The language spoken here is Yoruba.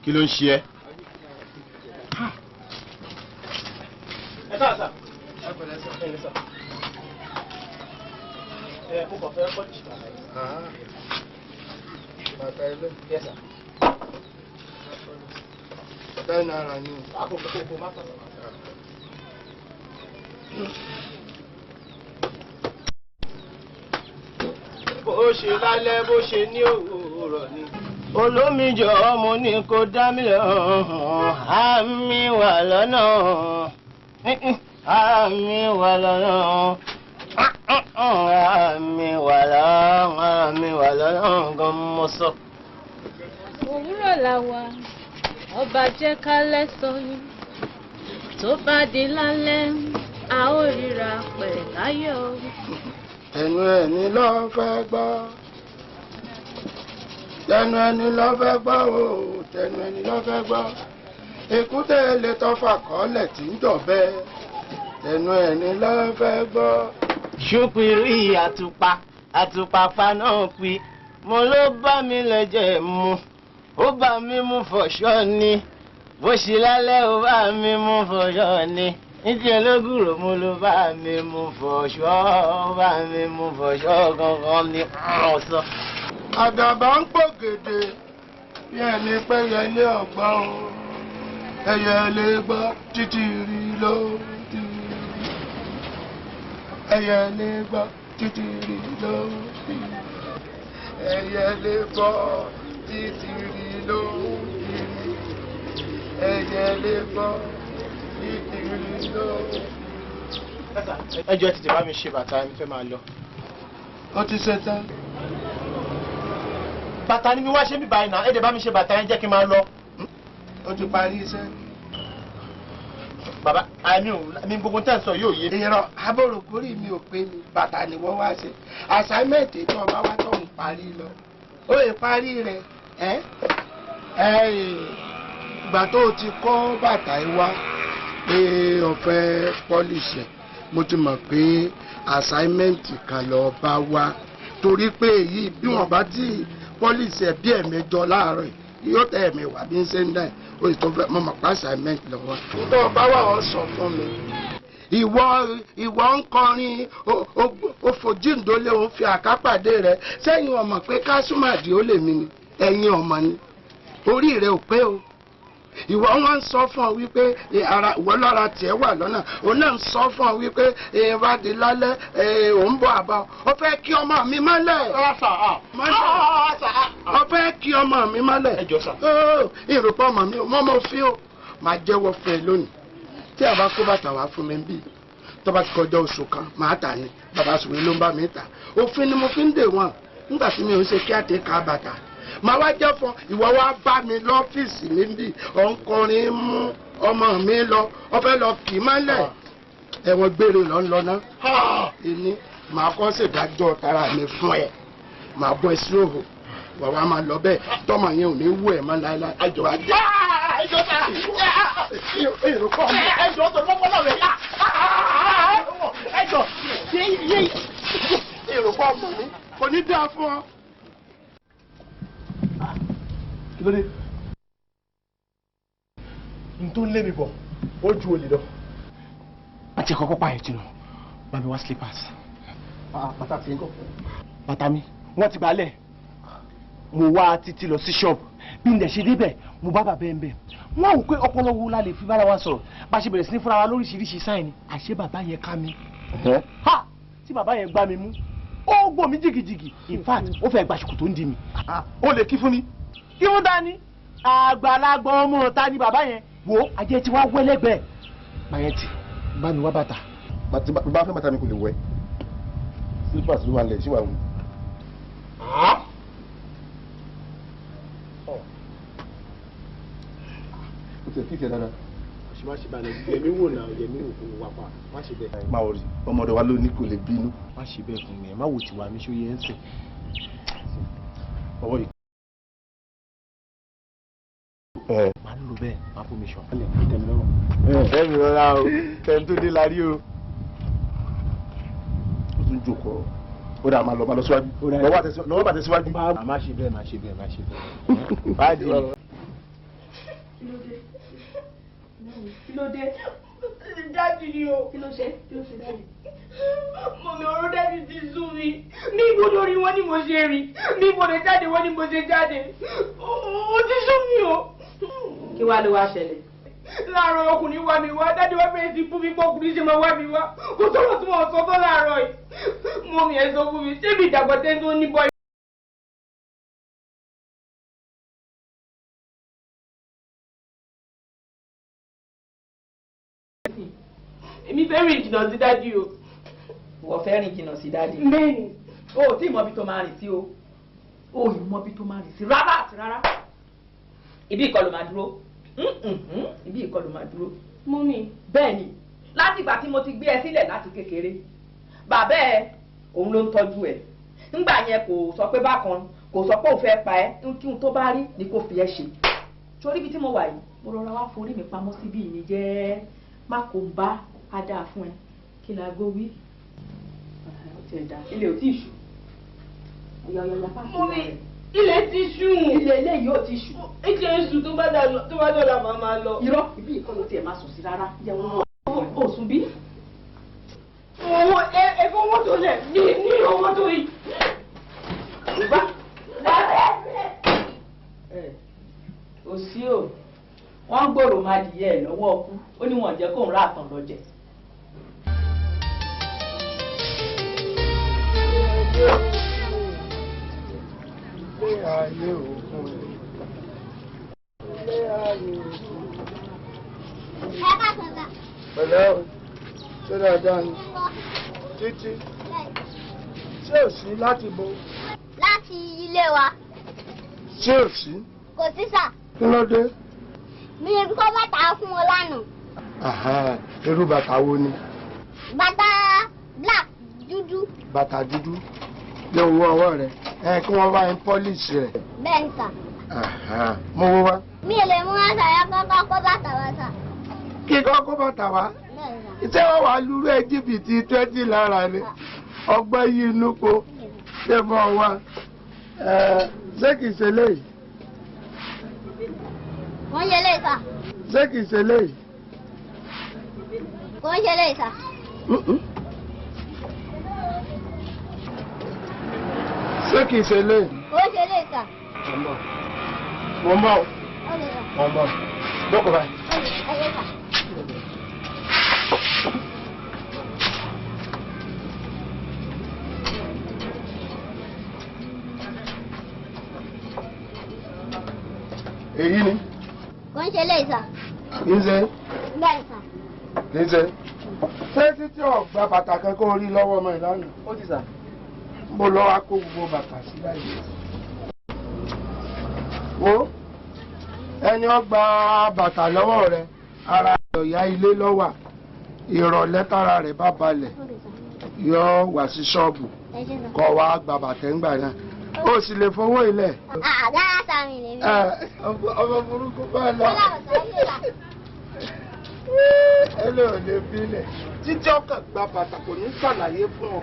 Kí ló ń ṣe ẹ́? Ẹ ká sà. Ẹ pẹ̀lẹ́ sà. Ẹ ní sà. Mo kàn fẹ́ pọ́lìṣì bàtà yìí. Bàtà ilé? Yes sà. £10 ni. Àkókò má pàtàkì. Bó ṣe lálẹ́ bó ṣe ní òwúrọ̀ ni. Olómijọ mo ní kó dá mi lọ́hùn, àmì wà lọ́nà, àmì wà lọ́nà, àmì wà lọ́nà, àmì wà lọ́nà gan mo sọ. Òwúrọ̀ làwà, ọba jẹ́ kálẹ̀ sọ ni, tó bá di lálẹ́, a ó ríra pẹ̀ láyọ̀. Ẹnu ẹni ló fẹ́ gbọ́. Tẹnu ẹni ló fẹ́ gbọ́ o, tẹnu ẹni ló fẹ́ gbọ́. Èkúté lè tọ́fà kọ́lẹ̀ tí ń dọ̀bẹ́. Tẹnu ẹni ló fẹ́ gbọ́. Ṣùpìrì àtùpà paná pi, mo ló bá mi lẹ́jẹ̀ mu, ó bá mi mú fọ̀ṣọ́ ni, bó ṣe lálẹ́ ó bá mi mú fọ̀ṣọ́ ni. Níbi ológùrò mo ló bá mi mú fọ̀ṣọ́, ó bá mi mú fọ̀ṣọ́ gangan ni ọ̀sán. Àdàbà ń pògèdè bí ẹni pé ẹyẹlé ọgbọ́n o. Ẹyẹlé gbọ́ títí rí lórí. Ẹyẹlé gbọ́ títí rí lórí. Ẹyẹlé gbọ́ títí rí lórí. Ẹyẹlé gbọ́ títí rí lórí. Ẹ jọ̀ọ́ tètè bá mi ṣe bàtà mi fẹ́ máa lọ. Ó ti ṣe tán. Bàtà ni mi wá ṣe mí báyìí náà, ẹ dẹ̀ bá mi ṣe bàtà yẹn jẹ́ kí n máa lọ. Ó ti parí iṣẹ́. Bàbá mi gbogbo tẹ́ ń sọ yóò yé. Ìrọ̀ abóròkórì mi ò pé mi, bàtà ni wọ́n wá ṣe. Àsáímẹ́ǹtì tó ọba wá tó ń parí lọ. Ó lè parí rẹ̀ ìgbà tó o ti kọ́ bàtà yìí wá pé o fẹ́ pọ́lìṣì ẹ̀, mo ti mọ̀ pé àsáímẹ́ǹtì kan lọ bá wá. Torí pé èyí bí wọ́n bá ti pọ́lìṣì ẹ̀ bí ẹ̀mẹjọ láàárọ̀ yóò tẹ̀ ẹ̀mẹwàá bí ń ṣe ń dá ẹ̀. O sì tó fẹ́ mọ̀ mọ̀ pa assignment lọ́wọ́. Tó o bá wà ọ́ sọ fún mi. Ìwọ ń kọrin òfòjíǹdólé òun fi àkápàdé rẹ̀ sẹ́yìn ọmọ pé kásùmàdì ó lè mi ni ẹ̀yin ọmọ ni orí rẹ̀ ò pé o. Ìwọ wọn ń sọ fún ọ wípé ìwọ lọ́ra tiẹ̀ wà lọ́nà òun náà ń sọ fún ọ wípé ìwádìí lálẹ́ òun bọ̀ àbá ọ fẹ́ kí ọmọ mi mọ́lẹ̀. Ọ fẹ́ kí ọmọ mi mọ́lẹ̀. Ìrùpọ̀ ọmọ mi mọ́ mọ́ fi ó máa jẹ́wọ́ fún ẹ lónìí tí a bá kó bàtà wá fún mi bí tó bá ti kọjá oṣù kan máa tà ní bàbá sùnwé ló ń bá mi tà òfin ni mo fi ń dè wọ́n nígbà tí mi ò ń ṣe kí á ti ka bàtà. Màá wá jẹ́ fún ìwọ wá bá mi lọ́fíìsì níbí ọ̀nkọrin mú ọmọ mi lọ ọ fẹ́ lọ kì í mọ́lẹ̀ ẹ̀wọ̀n gbére lọ ń lọ ná. Èmi màá kọ́ ṣèdájọ́ tara mi fún ẹ màá bọ́ ẹ sí òhò wà wá máa lọ bẹ́ẹ̀ tọ́mọ yẹn ò ní wú ẹ̀ mọ́ láéláé. Ẹjọ́ ajé. Ẹjọ́ tó lọ́wọ́ náà rẹ̀ yá. Ẹjọ́ èrò kọ́ ọmọ mi kò ní dáa fún ọ. Kí ló dé? N tó ń lé mi bọ̀, ó ju olè lọ. Àti ẹ̀kọ́kọ́ pààyàn jìnnà, bá mi wá slippers. Bàtà tí ń kọ́. Bàtà mi, wọ́n ti balẹ̀. Mo wá títí lọ sí ṣọ́ọ̀bù. Bí n dẹ̀ ṣe débẹ̀, mo bá bàbá ẹ̀ ń bẹ̀. Wọ́n á wò pé ọpọlọ wo la lè fi bára wa sọ̀rọ̀. Bá a ṣe bẹ̀rẹ̀ sí ní fúnra wa lóríṣiríṣi sáìn ni. Àṣé bàbá yẹn ká mi. Ha! Tí bàbá yẹn gbá mi mú, ó gbọ́ mi jìgìjìgì. In fact, ó fẹ́ gba ṣòkòtò ń di mi. Ó lè kí fún mi. Kí wọ́n dání? Àgbàlagbà ọmọ ta ni bàbá yẹn. Wo ajẹ́ tí wàá wẹ́lẹ́gbẹ̀ẹ́. Bàyẹ̀ntì, bá mi wá bàtà. Bá fẹ́ bàtà mi kò lè wẹ̀. Slippers ló wà lẹ̀ ṣé wà wù. O tẹ fi tẹ dada. Má ṣe balẹ̀ yẹmí wò náà yẹmí wò kó wà pa má ṣe bẹ́ẹ̀. Má wọrí ọmọdé wa ló ní kò lè bínú. Má ṣe bẹ́ẹ̀ fún mi ẹ̀ má wò tí wà mí ṣó yẹ ń sìn. Ọwọ́ yìí. Má lò bẹ́ẹ̀ má fún mi ṣọ̀kan lẹ̀ fún tẹ̀mí lọ́rùn. Ẹ mi rọra o tẹ̀m tó dé la rí o. Ó tún jókòó. Ó dà máa lọ síwájú. Lọ́wọ́ bàtẹ síwájú. Má ṣe bẹ́ẹ̀ má ṣe bẹ́ẹ̀ má ṣe bẹ́ẹ̀. Báyìí. Kí ló dé? Dájú ni o. Kí ló ṣe dájú? Mọ̀mí ọ̀rọ̀ dájú ti sú mi. Ní ibodò rí wọ́n ní mo ṣe rí. Ní ibodò jáde wọ́n ní mo ṣe jáde. Ó ti sú mi o. Kí wá ló wá ṣẹlẹ̀? Láàárọ̀ ọkùnrin wá mi wá. Dájú wá bẹ̀rẹ̀ sí fún mi pọ̀ ọkùnrin ṣe máa wá mi wá. Kò sọ̀rọ̀ tí wọ́n sọ tó láàárọ̀ yìí. Mọ̀mí ẹ̀ sọ fún mi. Ṣé ibi ìdàgbàsẹ́ tó ní bọ́ èmi fẹ́ rìn jìnnà sí dájú o. Wọ́n fẹ́ rìn jìnnà sí dájú. Bẹ́ẹ̀ni. O ò tí ì mọ ibi tó máa rìn sí o. O ò mọ ibi tó máa rìn sí rárá àti rárá. Ibi ìkọlù máa dúró. Ibi ìkọlù máa dúró. Mọ́mí. Bẹ́ẹ̀ni, láti ìgbà tí mo ti gbé ẹ sílẹ̀ láti kékeré. Bàbá ẹ òun ló ń tọ́jú ẹ. Ńgbà yẹn kò sọ pé bákan, kò sọ pé òun fẹ́ pa ẹ́. Kí n tó bá rí ni kò fi ẹ ṣe. Torí ibi tí mo wà yìí, mo rọra wá forí mi pamọ́ síbí yìí ni jẹ́ má kò bá a dáa fún ẹ. Kí la gbó wí? Ó ti ẹ̀ dá. Ilé ò tí ì ṣú. Ọ̀yọ̀yọ̀ pàṣẹ. Mọ́mí, ilé ti ṣú. Ilé eléyìí ò tí ì ṣú. Ètò èṣù tó bá dọ̀la máa lọ. Irọ́ ibi ìkọlù tiẹ̀ máa sùn sí rárá. Jẹ́ wọn ò sùn bí. Owó ẹ̀fọ́ owó tó lẹ̀ ní owó tó yìí. Ìbá. Ò sí o. Wọ́n ń gbòòrò máa dìyẹ ẹ̀ lọ́wọ́ ọkú. Ó ní wọ́n jẹ́ kóun ráàtàn lọ́jẹ̀. Ilé ayé òkun. Ilé ayé òkun. Pẹ̀lẹ́ o, ṣé dáadáa ni? Títí. Ṣé ò sí láti bo? Láti ilé wa. Ṣé ò sí? Kò sí sà. Kí ló dé? Mi ò kọ́ bàtà fún wọn lánàá. Irú bàtà wo ni? Bàtà black dúdú. Bàtà dúdú. Lé owó ọwọ́ rẹ̀. Kí wọ́n wá ń pọ́líṣì rẹ̀. Bẹ́ẹ̀ ni sà. Mo wó wá. Mi ò lè mú wọn sàyà kọ́kọ́ kó bàtà wá sà. Kí kọ́ kó bàtà wá? Ṣé wọ́n wá lúrú Íjíbítì 20 lára ni? Ọgbọ́n yìí inú po. Ṣé bọ́ wá? Ṣé kìí ṣe léyìí? Kò ń ṣe léyìí sà. Ṣé kìí ṣe léyìí? Kò ń ṣe léyìí sà. Ṣé kìí ṣe léyìí? Kò ń ṣe léyìí sà. Mo ń bọ̀. Ọ̀lẹ́ sà. Mo ń bọ̀. Jókòó báyìí. Ọ̀lẹ́ sà. Èyí ni? Kò ń ṣe léyìí sà. Kìí ṣe? Bẹ́ẹ̀ sà. Kìí ṣe? Ṣé títí ọ̀gbà bàtà kan kó rí lọ́wọ́ ọmọ ìlànà? Ó ti sà. Mo lọ wá kó gbogbo bàtà sí láyé. Wo ẹni ó gba bàtà lọ́wọ́ rẹ̀ ara ọ̀yá ilé lọ́wà ìrọ̀lẹ́ tára rẹ̀ bá balẹ̀ yọ wá sí ṣọ́ọ̀bù kọ́ wá gba bàtà ńgbà náà ó sì lè fowó ilẹ̀. Dára sàmì lèmi. Ọmọ burúkú bá lọ. Ẹ lè ò lè fi ilẹ̀ títí ọkàn gba bàtà kò ní ṣàlàyé fún ọ.